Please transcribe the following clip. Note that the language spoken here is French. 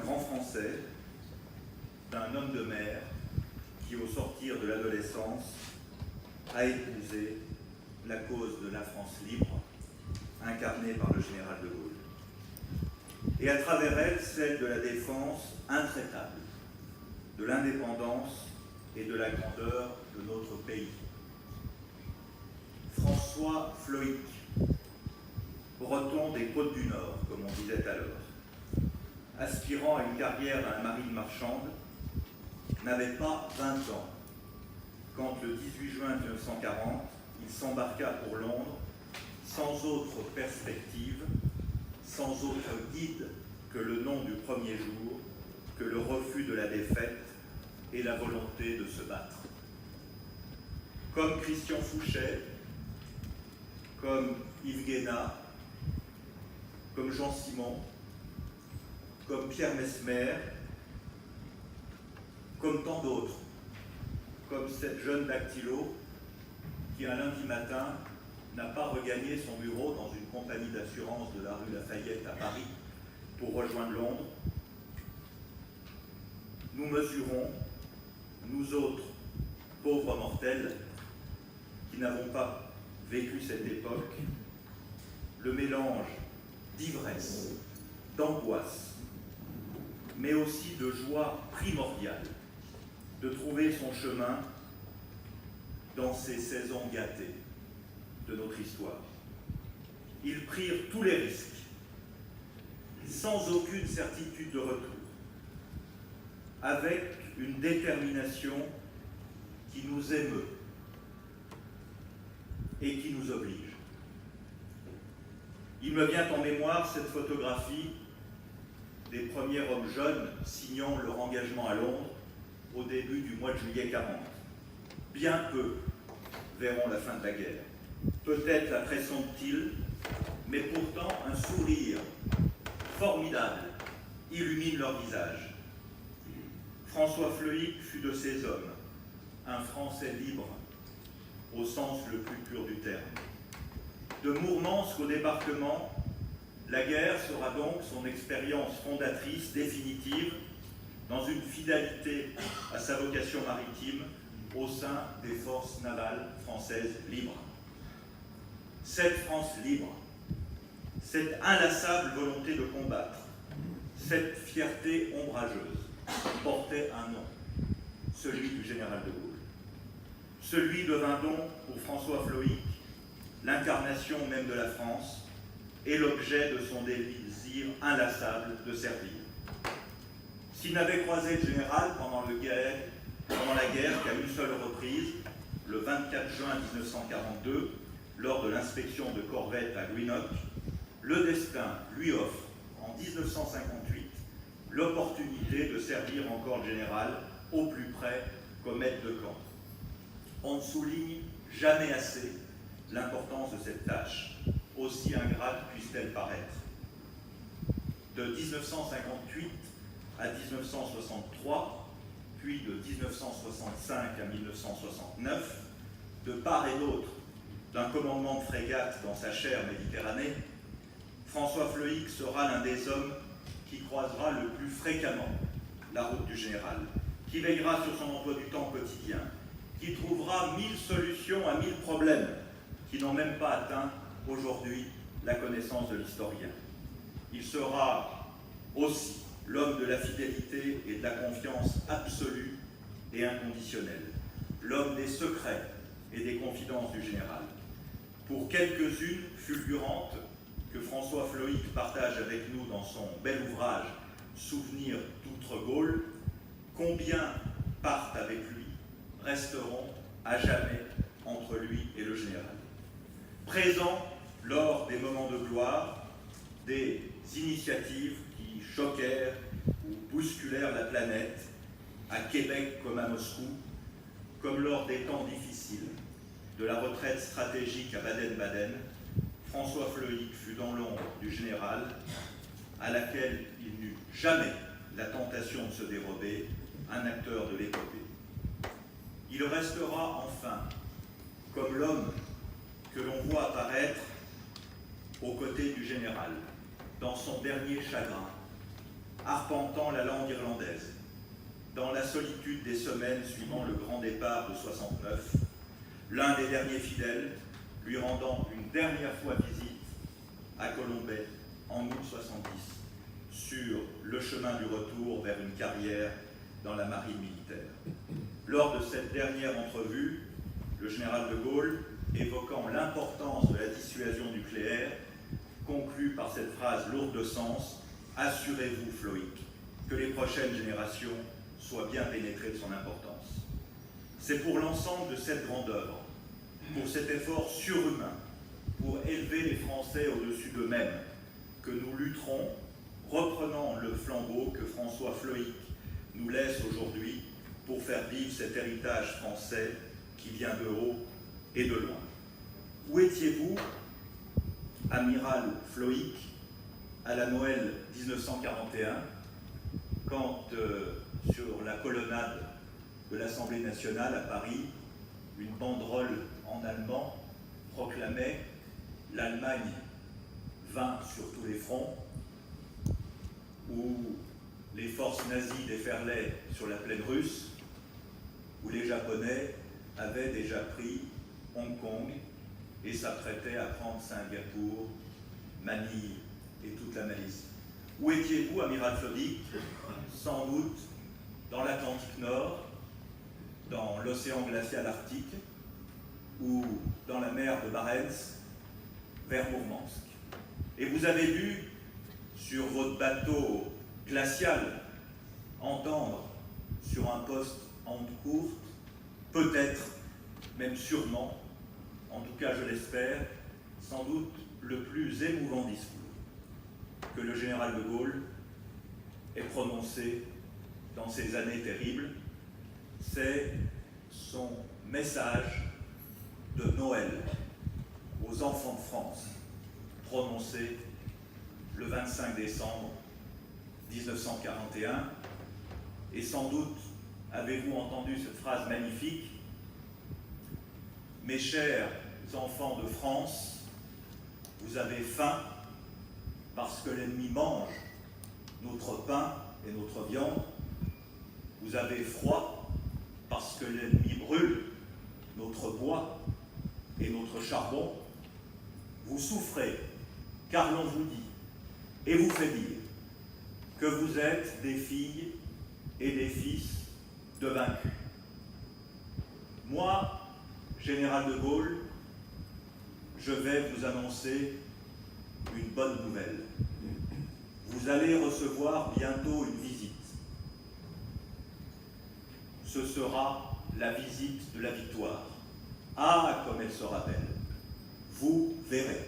grand Français, d'un homme de mer qui, au sortir de l'adolescence, a épousé la cause de la France libre, incarnée par le général de Gaulle. Et à travers elle, celle de la défense intraitable, de l'indépendance et de la grandeur de notre pays. François Floïc, breton des Côtes du Nord, comme on disait alors, aspirant à une carrière dans la marine marchande, n'avait pas 20 ans quand, le 18 juin 1940, il s'embarqua pour Londres sans autre perspective, sans autre guide que le nom du premier jour, que le refus de la défaite et la volonté de se battre. Comme Christian Fouchet, comme Yves Guéna, comme Jean Simon, comme Pierre Mesmer, comme tant d'autres, comme cette jeune dactylo qui, un lundi matin, n'a pas regagné son bureau dans une compagnie d'assurance de la rue Lafayette à Paris pour rejoindre Londres. Nous mesurons, nous autres, pauvres mortels, qui n'avons pas vécu cette époque, le mélange d'ivresse, d'angoisse, mais aussi de joie primordiale de trouver son chemin dans ces saisons gâtées de notre histoire. Ils prirent tous les risques, sans aucune certitude de retour, avec une détermination qui nous émeut et qui nous oblige. Il me vient en mémoire cette photographie des premiers hommes jeunes signant leur engagement à Londres au début du mois de juillet 40. Bien peu verront la fin de la guerre. Peut-être la pressentent-ils, mais pourtant un sourire formidable illumine leur visage. François Floïc fut de ces hommes, un Français libre, au sens le plus pur du terme. De Mourmansk au débarquement, la guerre sera donc son expérience fondatrice définitive dans une fidélité à sa vocation maritime au sein des forces navales françaises libres. Cette France libre, cette inlassable volonté de combattre, cette fierté ombrageuse portait un nom, celui du général de Gaulle. Celui devint donc pour François Floïc l'incarnation même de la France et l'objet de son désir inlassable de servir. S'il n'avait croisé le général pendant la guerre qu'à une seule reprise, le 24 juin 1942, lors de l'inspection de corvettes à Greenock, le destin lui offre, en 1958, l'opportunité de servir encore le général au plus près comme aide de camp. On ne souligne jamais assez l'importance de cette tâche, aussi ingrate puisse-t-elle paraître. De 1958 à 1963, puis de 1965 à 1969, de part et d'autre d'un commandement de frégate dans sa chère Méditerranée, François Floïc sera l'un des hommes qui croisera le plus fréquemment la route du général, qui veillera sur son emploi du temps quotidien, qui trouvera 1000 solutions à 1000 problèmes qui n'ont même pas atteint aujourd'hui la connaissance de l'historien. Il sera aussi l'homme de la fidélité et de la confiance absolue et inconditionnelle, l'homme des secrets et des confidences du général. Pour quelques-unes fulgurantes que François Floïc partage avec nous dans son bel ouvrage « Souvenirs d'Outre-Gaule », combien partent avec lui, resteront à jamais entre lui et le général. Présent lors des moments de gloire, des initiatives qui choquèrent ou bousculèrent la planète, à Québec comme à Moscou, comme lors des temps difficiles de la retraite stratégique à Baden-Baden, François Floïc fut dans l'ombre du général, à laquelle il n'eut jamais la tentation de se dérober, un acteur de l'épopée. Il restera enfin comme l'homme que l'on voit apparaître aux côtés du général, dans son dernier chagrin, arpentant la lande irlandaise, dans la solitude des semaines suivant le grand départ de 69, l'un des derniers fidèles lui rendant une dernière fois visite à Colombey en août 70, sur le chemin du retour vers une carrière dans la marine militaire. Lors de cette dernière entrevue, le général de Gaulle, évoquant l'importance de la dissuasion nucléaire, conclut par cette phrase lourde de sens: « Assurez-vous, Floïc, que les prochaines générations soient bien pénétrées de son importance. » C'est pour l'ensemble de cette grande œuvre, pour cet effort surhumain, pour élever les Français au-dessus d'eux-mêmes, que nous lutterons, reprenant le flambeau que François Floïc nous laisse aujourd'hui pour faire vivre cet héritage français qui vient de haut et de loin. Où étiez-vous, amiral Floïc, à la Noël 1941, quand, sur la colonnade de l'Assemblée nationale à Paris, une banderole en allemand proclamait « L'Allemagne vint sur tous les fronts », où les forces nazies déferlaient sur la plaine russe, où les Japonais avaient déjà pris Hong Kong et s'apprêtaient à prendre Singapour, Manille et toute la Malaisie. Où étiez-vous, amiral Floïc? Sans doute dans l'Atlantique Nord, dans l'océan glacial arctique ou dans la mer de Barents vers Mourmansk. Et vous avez dû, sur votre bateau glacial, entendre sur un poste en honte courte, peut-être, même sûrement, en tout cas je l'espère, sans doute le plus émouvant discours que le général de Gaulle ait prononcé dans ces années terribles. C'est son message de Noël aux enfants de France, prononcé le 25 décembre 1941. Et sans doute avez-vous entendu cette phrase magnifique: « Mes chers enfants de France, vous avez faim parce que l'ennemi mange notre pain et notre viande. Vous avez froid parce que l'ennemi brûle notre bois et notre charbon. Vous souffrez car l'on vous dit et vous fait dire que vous êtes des filles et des fils de vaincus. Moi, général de Gaulle, je vais vous annoncer une bonne nouvelle. Vous allez recevoir bientôt une visite. Ce sera la visite de la victoire. Ah, comme elle sera belle! Vous verrez.